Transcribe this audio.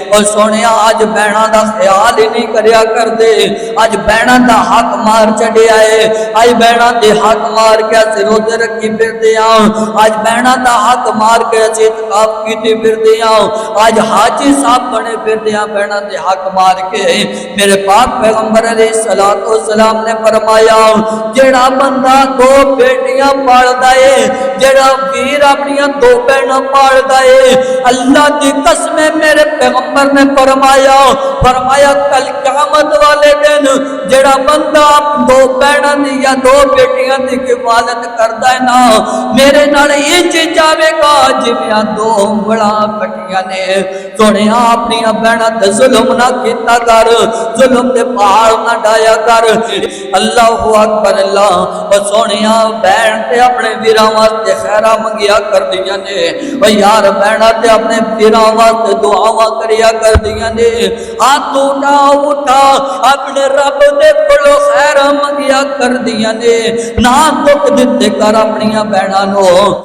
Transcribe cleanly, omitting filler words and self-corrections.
और सोने अज भैणा का ख्याल ही नहीं करया करते। अज भैणा का हक मार चढ़िया है। अज भैणा के हक मार के अस रोजे रखी फिरते हैं। अज भैणा का हक मार के अस इतकाफ कीते फिरते हैं। अज हाजी साहब बने फिरते हैं भैणा के हक मार के। मेरे पाक पैगंबर अलैहिस्सलातु वस्सलाम ने फरमाया जेड़ा बंदा दो बेटियां पालदा है, जेड़ा वीर अपनी दो बहना पालदा है, अल्लाह की कसम मेरे पैगंबर ने फरमाया कल क़यामत वाले दिन जेड़ा बंदा दो बहना दी या दो बेटियां की हिफाजत करता है ना, मेरे नाल इंज जावेगा जिवें दो उंगलां कटियां ने। सोने अपनी बहना ते जुल्म ना कीता कर, जुल्म ते पहाड़ ना डाया कर। अल्लाहु अकबर अल्लाह। और सोने बहन ते अपने वीरां वास्ते खैरा मंगिया कर दियां ने। और यार बहना ते अपने वीरां वास्ते दुआवां करिया कर दियां ने। हाथ उठा अपने रब दे कोलों खैर मंगिया कर दियां ने। ना दुख दिते कर अपनी बहना नो।